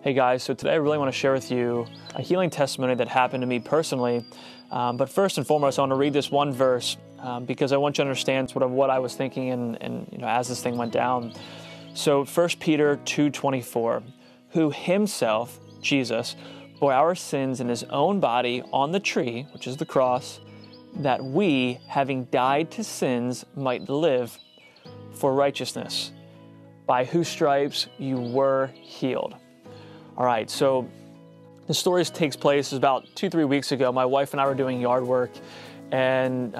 Hey guys, so today I really want to share with you a healing testimony that happened to me personally. But first and foremost, I want to read this one verse because I want you to understand sort of what I was thinking and as this thing went down. So 1 Peter 2:24, who himself, Jesus, bore our sins in his own body on the tree, which is the cross, that we, having died to sins, might live for righteousness, by whose stripes you were healed. All right, so the story takes place about 2-3 weeks ago. My wife and I were doing yard work, and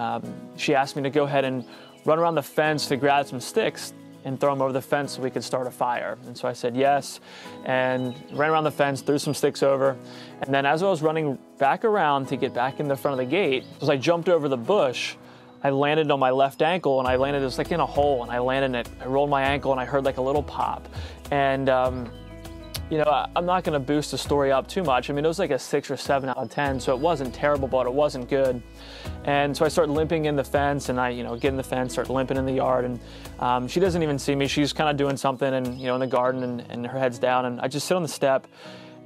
she asked me to go ahead and run around the fence to grab some sticks and throw them over the fence so we could start a fire. And so I said yes, and ran around the fence, threw some sticks over. And then as I was running back around to get back in the front of the gate, as I jumped over the bush, I landed on my left ankle, and I landed just like in a hole, and I landed in it. I rolled my ankle, and I heard like a little pop. And I'm not going to boost the story up too much. I mean, it was like a 6 or 7 out of 10, so it wasn't terrible, but it wasn't good. And so I started limping in the fence, and I, get in the fence, start limping in the yard, and she doesn't even see me. She's kind of doing something, and in the garden, and her head's down, and I just sit on the step,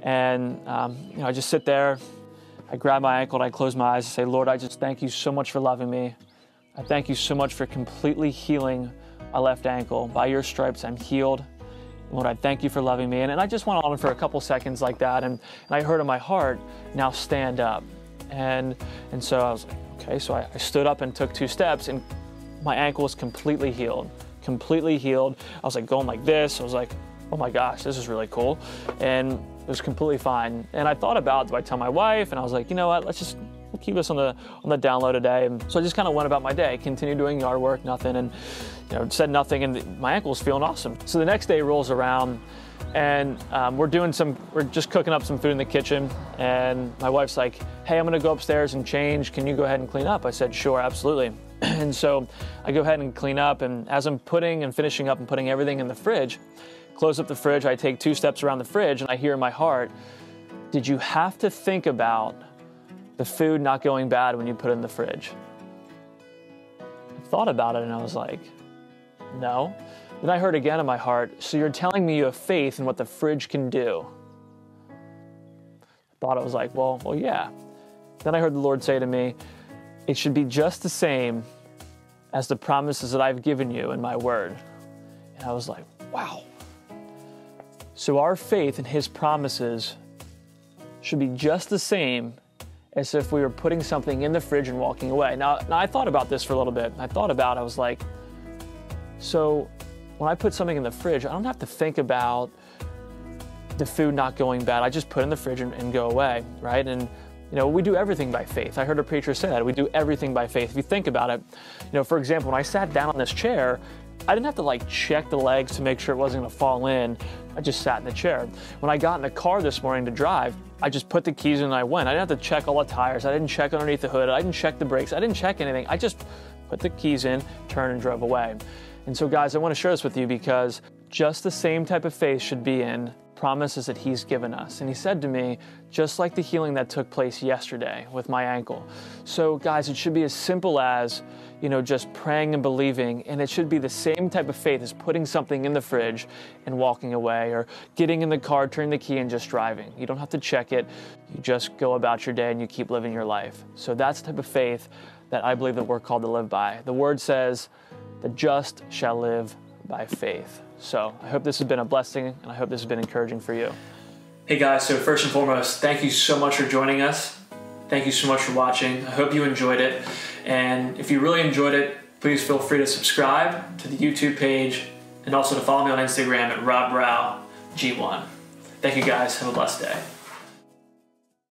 and I just sit there. I grab my ankle, and I close my eyes and say, Lord, I just thank you so much for loving me. I thank you so much for completely healing my left ankle. By your stripes, I'm healed. Lord, I thank you for loving me. And I just went on for a couple seconds like that. And I heard in my heart, now stand up. And so I was like, okay. So I stood up and took 2 steps, and my ankle was completely healed. Completely healed. I was like going like this. I was like, oh my gosh, this is really cool. And it was completely fine. And I thought about, do I tell my wife? And I was like, you know what, let's just keep this on the down low today. And so I just kind of went about my day, continued doing yard work, nothing, and said nothing, and my ankle was feeling awesome. So the next day rolls around, and we're just cooking up some food in the kitchen, and my wife's like, hey, I'm gonna go upstairs and change. Can you go ahead and clean up? I said, sure, absolutely. And so I go ahead and clean up, and as I'm finishing up and putting everything in the fridge, close up the fridge, I take 2 steps around the fridge, and I hear in my heart, did you have to think about the food not going bad when you put it in the fridge? I thought about it, and I was like, no. Then I heard again in my heart, so you're telling me you have faith in what the fridge can do? I thought, I was like, well, yeah. Then I heard the Lord say to me, it should be just the same as the promises that I've given you in my word. And I was like, wow. So our faith in his promises should be just the same as if we were putting something in the fridge and walking away. Now I thought about this for a little bit. I was like, so when I put something in the fridge, I don't have to think about the food not going bad. I just put it in the fridge and go away, right? And we do everything by faith. I heard a preacher say that. We do everything by faith. If you think about it, for example, when I sat down on this chair, I didn't have to check the legs to make sure it wasn't gonna fall in. I just sat in the chair. When I got in the car this morning to drive, I just put the keys in and I went. I didn't have to check all the tires. I didn't check underneath the hood. I didn't check the brakes. I didn't check anything. I just put the keys in, turned, and drove away. And so guys, I want to share this with you because just the same type of faith should be in promises that he's given us. And he said to me, just like the healing that took place yesterday with my ankle. So guys, it should be as simple as, just praying and believing, and it should be the same type of faith as putting something in the fridge and walking away, or getting in the car, turning the key, and just driving. You don't have to check it. You just go about your day and you keep living your life. So that's the type of faith that I believe that we're called to live by. The word says, the just shall live by faith. So I hope this has been a blessing, and I hope this has been encouraging for you. Hey guys, so first and foremost, thank you so much for joining us. Thank you so much for watching. I hope you enjoyed it. And if you really enjoyed it, please feel free to subscribe to the YouTube page, and also to follow me on Instagram at RobRoweG1. Thank you guys. Have a blessed day.